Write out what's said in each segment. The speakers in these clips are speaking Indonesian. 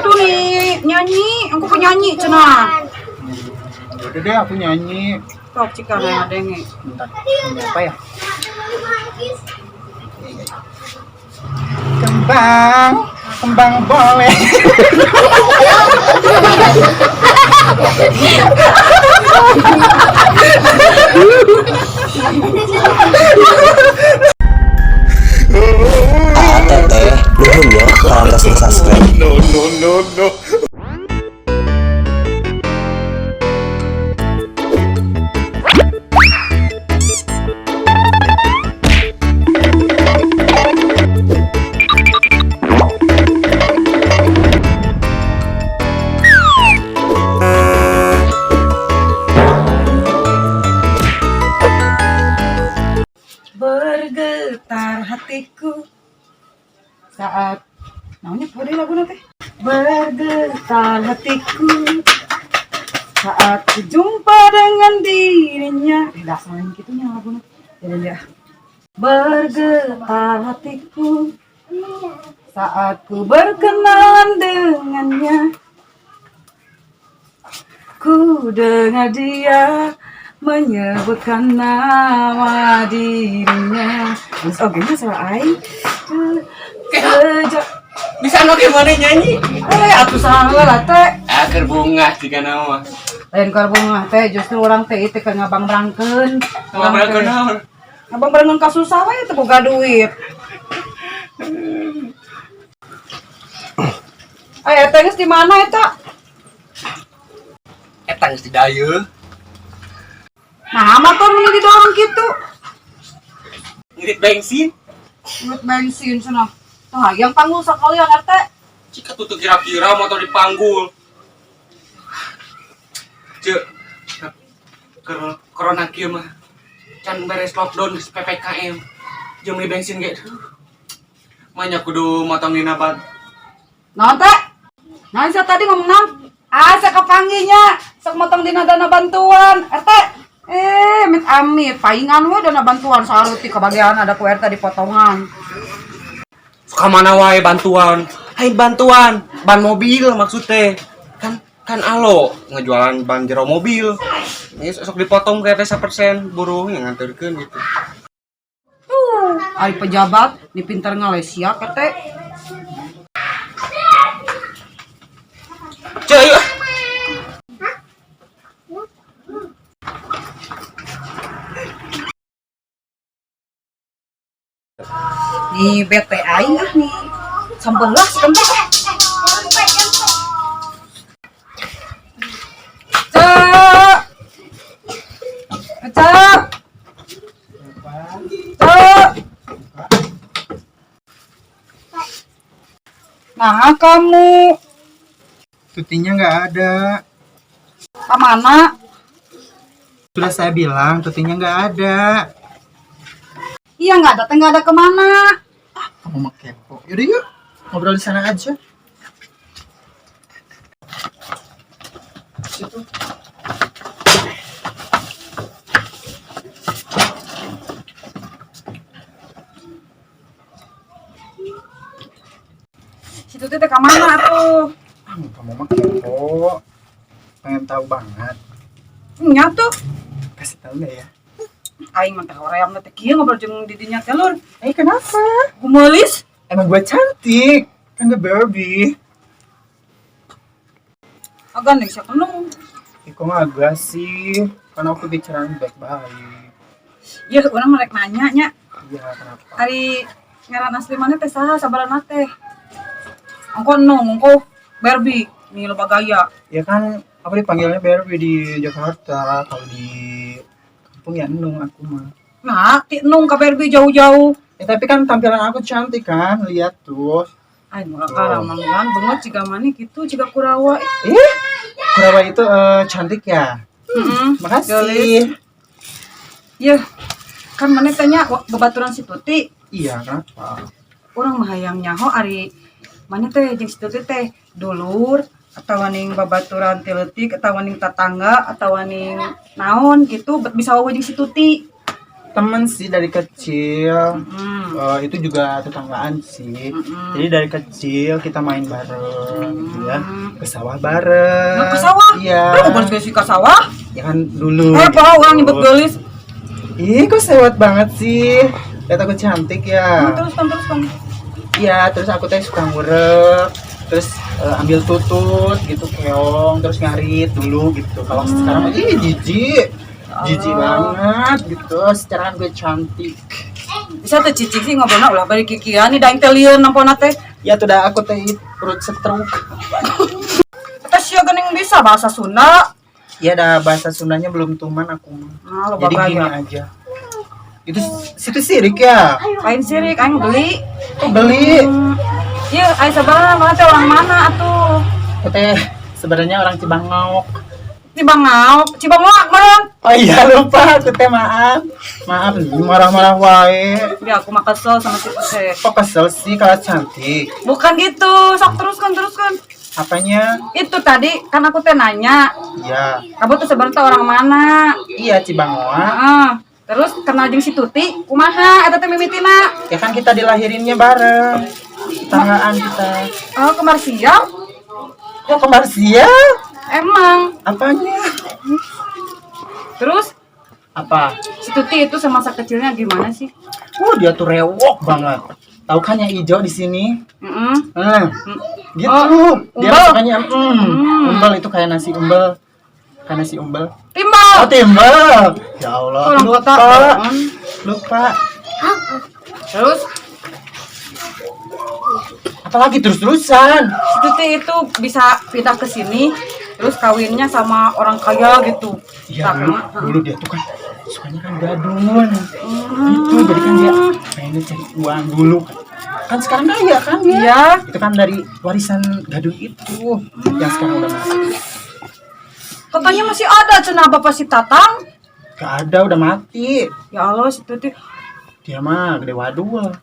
tuh nih nyanyi, aku penyanyi cenah. Udah deh aku nyanyi. Sok cika ada yang Bentar, nyanyi apa ya? Kembang, kembang boleh. Teteh, nuhun ya, kalau nggak subscribe. No. bergetar hatiku saat namanya pada lagu nanti bergetar hatiku saat ku jumpa dengan dirinya tidak selain gitunya lagu nanti jadi ya bergetar hatiku saat ku berkenalan dengannya ku dengar dia menyebutkan nama dirinya. Terus oke salah aing. Sejak Bisa no gimana nyanyi? atuh salah lah teh. Akhir bunga jika nama. Lain keur bunga teh justru orang teh itu keur ngabang berangkeun. Ngabang berangkeun naon? Ngabang berangkeun ka susah we teh boga duit. Teh geus di mana eta? Eta geus di dayeuh. Nah, motor ini didorong gitu. Ngirit bensin. Ngirit bensin cenah. Tah hayang panggul sakalian RT. Cika tutup kira-kira motor dipanggul. Cek. Corona kieu mah. Can beres lockdown PPKM. Jeung beli bensin ge. Manya kudu motongin apa? Naon teh? Naon sa tadi ngomong naon? Asa kepanggihnya. Sok motong dina dana bantuan. RT. Amit paingan we dana bantuan saeutik kebagian ada ku RT dipotongan. Suka mana wae bantuan. Hai bantuan, ban mobil maksud teh. Kan alo ngejualan ban jero mobil. Ini sok dipotong ke 1% buruh yang nganterkeun gitu. Ai pejabat ni pinter ngalesia kete. Cuy. Nih bete aing nih. Sambelas kemana? Cak. Cak. Cak. Nah kamu Tutinya nggak ada. kemana? Sudah saya bilang tutinya nggak ada. Iya nggak ada kemana? Kamu mah kepo. Yaudah yuk, ngobrol di sana aja. Situ. Situ teh kemana tuh? Kamu mah kepo. Pengen tahu banget. Nya tuh. Kasih tahu nggak ya? Aing mah teh hoream teh kieu ngobrol jeung didinya teh lur. Kenapa? Gumelis. Emang gue cantik. Kan gue Barbie. Agan nih siapa nung? Kok nggak agak sih? Karena aku bicara baik-baik. Ya urang merek nanya nya. Iya, kenapa? Ari ngaran asli mana teh saha sabarana teh? Engko nung, engko Barbie, nih loba gaya. Ya kan aku dipanggilnya Barbie di Jakarta. Kalau di kampung ya Enung aku mah. Nah, ti nung ka Barbie jauh-jauh. Tapi kan tampilan aku cantik kan, lihat tuh. Ai muka karamangan banget jika mani gitu jika Kurawa. Kurawa itu cantik ya. Makasih. Ya, kan mana tanya babaturan si Tuti. Iya, kenapa? Orang mah hayang nyaho ari mana teh jeung si Tuti teh dulur atau ning babaturan teh leutik atau ning tetangga atau ning naon gitu bisa wae jeung si Tuti. Temen sih dari kecil. Itu juga tetanggaan sih. Jadi dari kecil kita main bareng gitu ya. Ke sawah bareng. Ke sawah? Iya. Lu boleh sih ke sawah? Ya kan dulu. Apa orang nyebut gelis? Ih, kok sewot banget sih. Lihat aku cantik ya. Terus. Iya, terus aku teh suka ngurek. Terus ambil tutut gitu, keong, terus ngarit dulu gitu. Kalau sekarang aja jijik. Jijik banget gitu. Secara kan gue cantik. Bisa tuh cicik sih ngobrolna ulah bari kikian nih daeng teh lieur nampona teh. Ya tuh dah aku teh perut stroke. Kita sia geuning bisa bahasa Sunda. Ya dah bahasa Sundanya belum tuman aku. Nah, lo Jadi gini bagaya. aja. Itu situ sirik ya. Kain sirik aing beli. Kok beli? Iya, aing sabar mana teh orang mana atuh? Aku teh sebenarnya orang Cibangok. Cibangok meureun. Oh iya lupa, aku teh maaf. Maaf, marah-marah wae. Ya aku mah kesel sama si teh. Kok kesel sih kalau cantik? Bukan gitu, sok teruskan. Apanya? Itu tadi kan aku teh nanya, Iya. kamu tuh sebenarnya orang mana? Iya Cibangoa. Heeh. Terus kenal jeung si Tuti, kumaha eta teh mimitina? Ya kan kita dilahirinnya bareng. Tetanggaan kita. Oh, kemar siang? Kok kembar siang? Emang. Apanya? Terus Apa? si Tuti itu semasa kecilnya gimana sih? Dia tuh rewok banget. Tahu kan yang hijau di sini? Heeh. Gitu. Oh, Dia umbel. sukanya umbel itu kayak nasi umbel. Kayak nasi umbel. Timbal. Oh, timbel. Ya Allah. Orang kota. Lupa. Terus Apalagi terus-terusan. si Tuti itu bisa pindah ke sini, terus kawinnya sama orang kaya gitu. Iya Sama. dulu dia tuh kan sukanya kan gadun. Itu jadi kan dia pengen cari uang dulu kan. Kan sekarang kaya kan dia. Iya. Itu kan dari warisan gadun itu yang sekarang udah mati. Katanya masih ada cenah bapak si Tatang. Gak ada, udah mati. Ya Allah si Tuti. Dia mah gede wadul.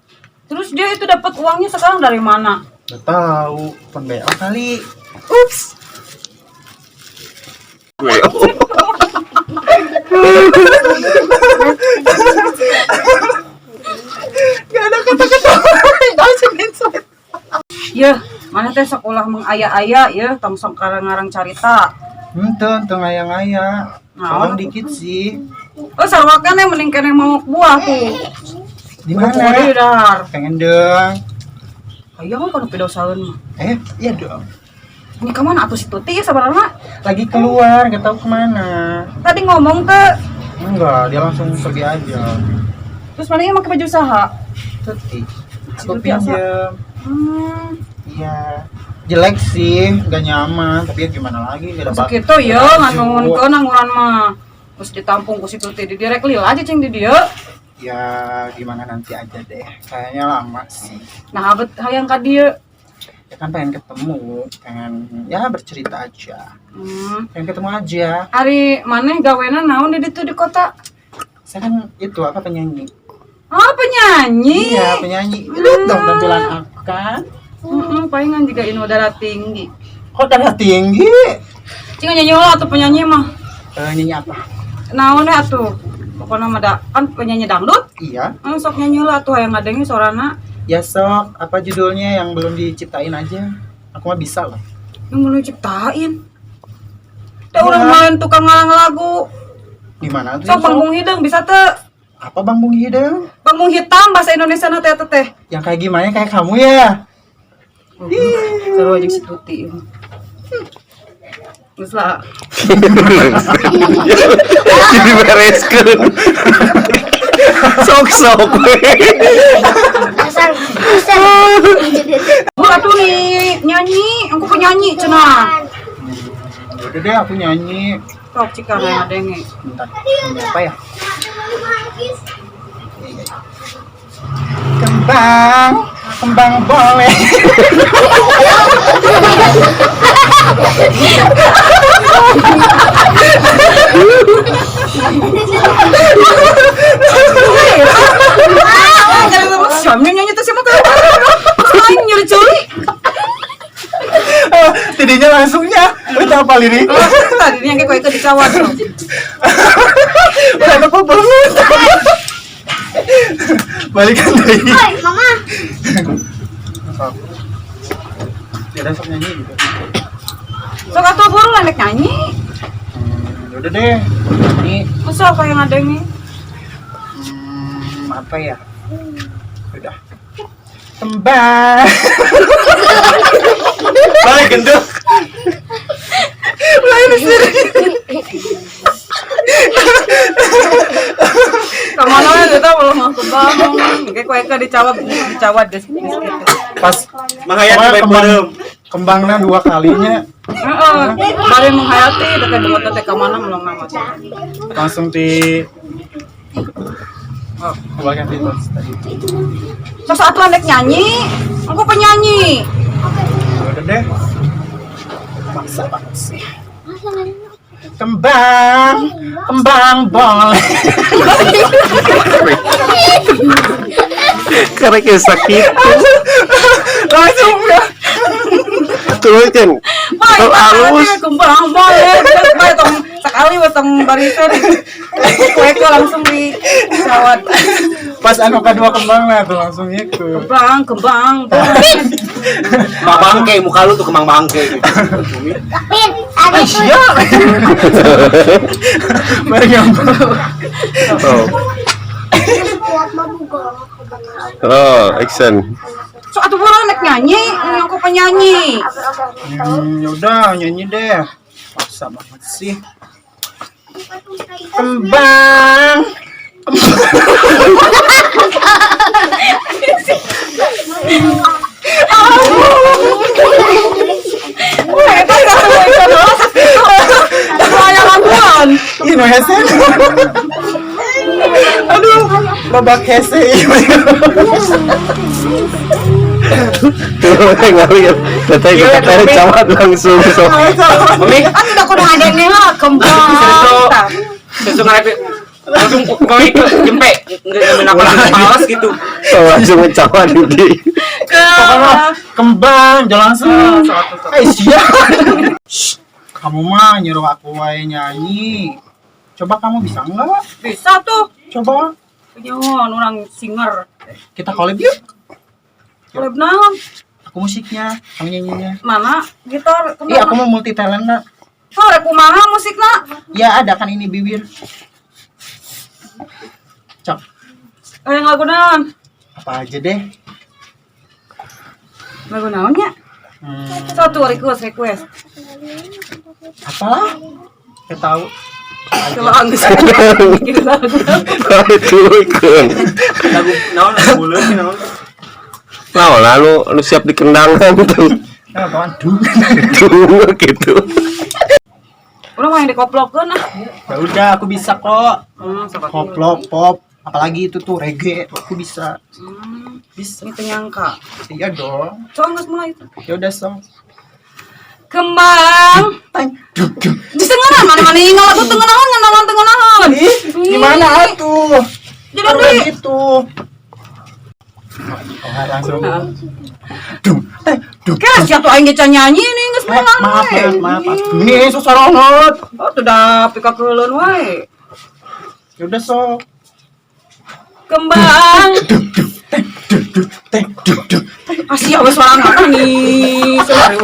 Terus dia itu dapat uangnya sekarang dari mana? Gak tahu, pon BO kali. Ups. Gak ada kata-kata. Ya, mana teh sekolah mengaya-aya ya, tong sok ngarang carita. Tuh ngaya-ngaya. Nah, Tolong dikit sih. Oh, sarwakan yang mending kene mau buah tuh. Di Pokoknya mana? dar. Pengen dong. Ayo kan kalau pedosaeun mah. Iya dong. Ini kemana atuh si Tuti ya sebenarnya? Lagi keluar, gak tahu kemana. Tadi ngomong teh, Enggak, dia langsung pergi aja. terus mana yang pakai baju saha? Tuti. Si Aku Tuti asa. pinjam. Hmm. Iya. Jelek sih, gak nyaman. Tapi ya gimana lagi? Gak ada Masuk itu ya, nganungun ke nanguran mah. Terus ditampung ku si Tuti di direk lila aja cing di dia. Ya gimana nanti aja deh. Kayaknya lama sih. Nah, abet hayang ka dieu. Ya kan pengen ketemu, pengen ya bercerita aja. Pengen ketemu aja. Ari maneh gawena naon di ditu di kota? Saya kan itu apa penyanyi. Oh, penyanyi. Iya penyanyi. Lihat dong tampilan aku kan. Palingan juga inu darah tinggi. Kok darah tinggi? Cing nyanyi lah atau penyanyi mah. Nyanyi apa? Naon ya atuh? Pokoknya mah kan penyanyi dangdut. Iya. Sok nyanyi lah atuh hayang ngadengi suarana. Ya sok, apa judulnya yang belum diciptain aja? Aku mah bisa lah. Yang belum ciptain. Teh urang main tukang ngalang lagu. Gimana tuh? Sok panggung hidung bisa teh. Apa Bang Bung Hideng? Panggung hitam bahasa Indonesia na teh teh. Yang kayak gimana kayak kamu ya? Seru aja si Tuti. Geus lah. Jadi bereskeun. Sok-sok. Bu atuh nih nyanyi, aku penyanyi cenah. Udah deh aku nyanyi. Sok cika hayang ngadenge. Bentar, nyanyi apa ya? Kembang boleh. Siapa nyanyi tuh siapa tuh? Selain nyuri curi. Tidinya langsungnya. Udah apa lirik? Tadi yang kayak itu di cawan tuh. Udah apa banget. Balikan deh. Oi, mama. Ya sok nyanyi gitu. Sok atuh buru lah nek nyanyi. Yaudah deh. Nyanyi. Masa apa yang ada ini? Apa ya? Udah. Kembang. Balik gendut. Kemana ya kita belum mau kembang. Kayak kue ke dicawat guys. Pas Menghayati Wah, baik kembang. bedem. Kembangnya 2 kalinya Bari menghayati dekat dengan tete kemana belum nama. langsung di bagian itu tadi. Sok satu anek nyanyi, aku penyanyi. Udah deh. Maksa banget sih. Kembang boleh. Karena kayak sakit. Langsung ya. Terus kan. Baik, Halus. kembang boleh. Baik tong sekali wetong barisan. Kue ke langsung dicawat. Pas anu kedua kembang lah tuh langsung itu. Kembang boleh. Mbak bangke muka lu tuh kemang bangke. Pin, ada tuh. Siap. Mari ngambang. Oh. Buat mabugo. Oh, action. So atuh buru anek nyanyi, aku penyanyi. Yaudah nyanyi deh. Maksa banget sih. Kembang. Wah, itu yang laguan. Ih, no hese. Aduh, babak hese. Ngalir. Teteh katanya cawat langsung. So. Mami, Kan udah kudu ada nih lah kembang. besok ngarep langsung kau ikut jempe nggak apa malas gitu. So, langsung ngecawat di. Kembang, jalan langsung. Siap. Kamu mah nyuruh aku wae nyanyi. Coba kamu bisa enggak? Bisa tuh. Coba Nyawan orang singer. kita collab yuk. Boleh naon? Aku musiknya, kamu nyanyinya. Mana gitar? Iya, aku mau multi talent nak. Oh, rek kumaha musikna? Ya ada kan ini bibir. Cok, Yang lagu naon? apa aja deh. Lagu naonnya? Satu request. Apalah? Saya tahu. Coba anggus. Itu ikut. Lagu naon bulan sih naon. Nah, lalu lu siap di kendangan tuh. Nah, kawan dung. Tuh gitu. Udah main dikoplokkeun ah. Ya udah, aku bisa kok. Sobat. Koplok, pop, apalagi itu tuh reggae, aku bisa. Bisa itu nyangka. Iya dong. Coba geus mulai itu. Ya udah song. Kembang. Dung dung. Di tengah mana ingat lagu tengah naon. Ih, gimana atuh? Jadi Baru deh. gitu. Oh, langsung. Dung, dung. Kira siapa aing geus nyanyi nih geus mulai. Maaf. Ini sosorongot. Oh, tuh dah pikakeulun wae. Ya udah so. Kembang. Dung. Asia wes suara apa nih? Suara.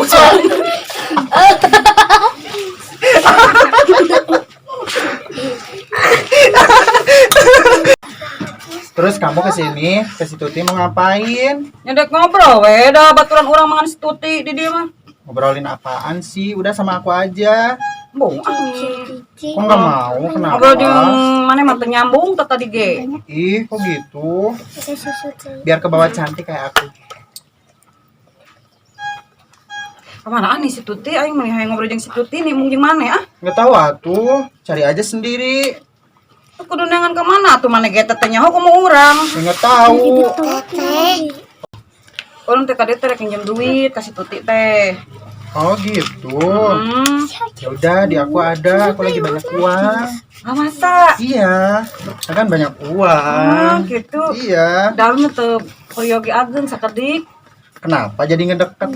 Terus kamu kesini, ke si Tuti mau ngapain? Nyedek ngobrol we, dah baturan orang mangan si Tuti di dia mah. Ngobrolin apaan sih? Udah sama aku aja. Bung ani. Kok nggak mau? Kenapa? Ngobrol di mana mah teu nyambung teh tadi ge. Ih, kok gitu? Susu tuh. Biar ke bawah cantik kayak aku. Kemana nih si Tuti? Aing mah hayang ngobrol jeung si Tuti nih mung jeung mana ah? Nggak tahu atuh, cari aja sendiri. Kudu nangan ke mana tuh mana ge teh nyaho komo urang. Ya, nggak tahu. Teteh. Ulun teh kade teh rek pinjem duit ka si Tuti teh. Oh gitu. Ya Ya udah, di aku ada. Aku lagi banyak uang. ah masa? Iya, saya kan banyak Ah, uang. gitu. Iya. Dalam teu peryogi ageng sakedik. Kenapa jadi ngedeket?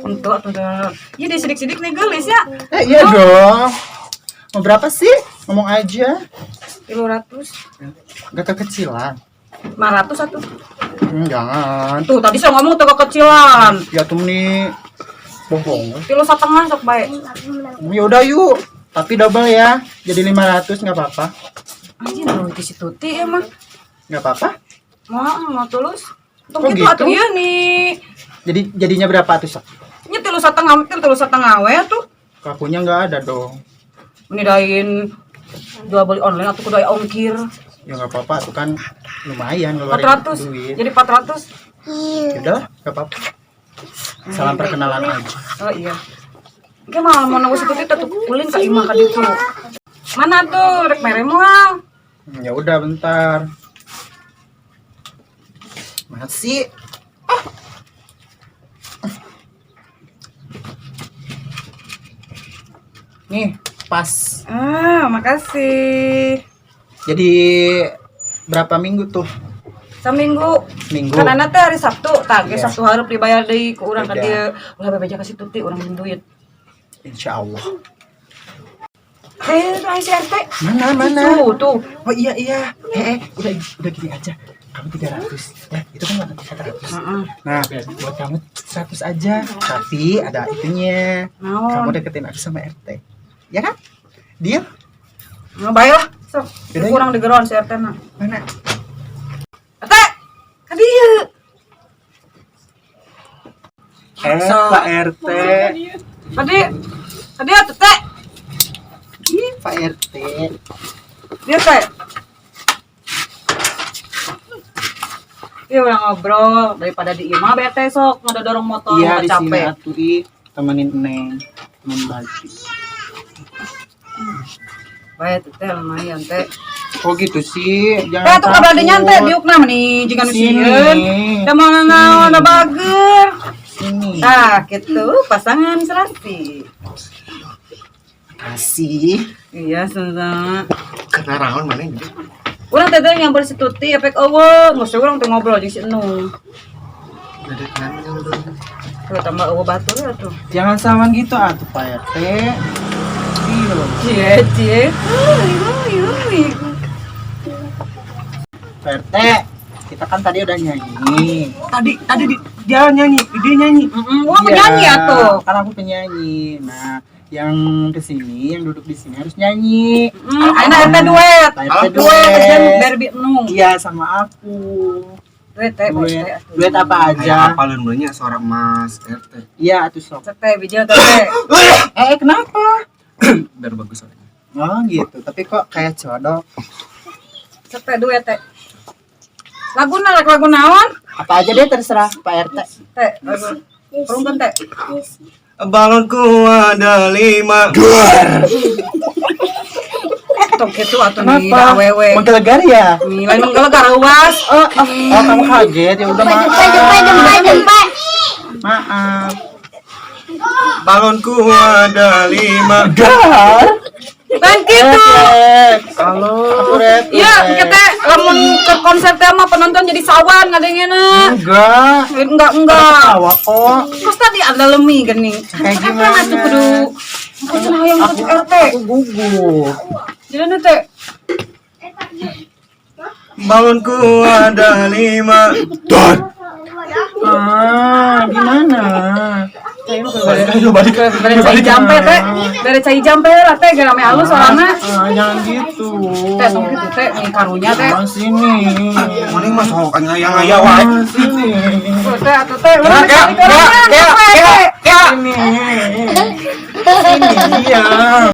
Untuk atuh dah. Jadi sidik-sidik nih gelis ya. Iya dong. Mau berapa sih? Ngomong aja. 300. Gak kekecilan. 500 satu. Jangan. Tuh tadi saya ngomong tuh kekecilan. Ya tuh nih. Bohong. 1,5 sok baik. Ya udah yuk. Tapi double ya. Jadi 500 nggak apa-apa. Anjing lu di situ ti emang. Nggak apa-apa. Mau tulus. Tuh Kok gitu gitu? atuh ieu nih. Jadinya berapa tuh, Sok? Nya 3,5 we tuh. Kakunya nggak ada dong. Menidain jual beli online atau kudu aya ongkir. Ya nggak apa-apa, tuh kan lumayan ngeluarin 400. duit. Jadi 400. Ya udah, nggak apa-apa. Salam perkenalan aja. Oh iya. Oke mah mau nunggu situ kita tuh kulin ka imah ka ditu. Mana tuh rek mere moal. Ya udah bentar. Masih. Nih, pas. Makasih. Jadi berapa minggu tuh? Saminggu. Minggu. Karena teh hari Sabtu, tah ge Iya. Sabtu hareup dibayar deui ku urang ka Udah. dieu. Ulah bebeja ka situ teh urang minjem duit. Insya Allah. Ayo si RT. Mana? Tuh. Oh iya. Udah gini aja. Kamu 300. Ya, itu kan makan 400. Heeh. Nah, buat kamu 100 aja. Tapi ada itunya. Naon? Kamu deketin aku sama RT. Ya kan? Dia Bae lah. Sok. Yaudah, Kurang digeron si RT na. mana? RT. Ka dieu. Pak RT. Tadi atuh teh. Ih, Pak RT. Dia teh. Dia udah ngobrol daripada di imah bete sok ngedorong motor Iya, di sini capek. atuh ih temenin Neng. Temen baju. Bae teh lumayan teh. Kok gitu sih? Teh atuh kabar di nyantai diukna meni jiga nu sieun. Da mau naon da bager. Sini. Nah, gitu pasangan serasi. Kasih. Iya, sama. Karena raon mana ini? Urang teh teh nyamper si Tuti efek eueuh, geus urang teh ngobrol jeung si Enung. Tuh tambah eueuh batur atuh. Jangan sama gitu atuh Pak RT. Iya loh. Cie. Pak RT, kita kan tadi udah nyanyi. Tadi dia nyanyi, dia nyanyi. Gua penyanyi atuh. Kan aku penyanyi. Nah, yang kesini, yang duduk di sini harus nyanyi. Ayeuna RT duet. Pak RT Duet duet. jeung Barbie Enung. Iya sama aku. Duet teh Duet, duet apa Kayak aja? apa lu namanya seorang Mas RT? Iya atuh sok. Teh bijil teh. Kenapa? Biar bagus soalnya. Oh gitu, tapi kok kayak codok. Teh duet teh. Laguna rek lagu naon? Apa aja deh terserah Pak RT. Teh, lagu. Perungkeun teh. Balonku ada 5. Tok kitu atuh nih da awewe. Menggelegar ya? Nih lain menggelegar ruas. Oh, kamu kaget ya udah maaf. Maaf. Balonku ada 5. Gar. Lain kitu. Halo, aku Red. Iya, kita lamun ke konser teh mah penonton jadi sawan ngadengeuna. Enggak. Enggak. Tawa kok. Terus tadi ada lemi geuning. Kayak gimana? Atuh kudu. Aku cenah hayang masuk RT. Aku gugup. Jadi nu teh. Balonku ada 5. Gimana? Balik cai jampe teh. Bere cai jampe lah teh gara ame alus soalna. Jangan gitu. Teh tong kitu teh nih karunya teh. Sini. Mana mas sok ngayang-ngayang wae. Sini. Tuh teh atuh teh. Urang balik karunya. Ini. Iya.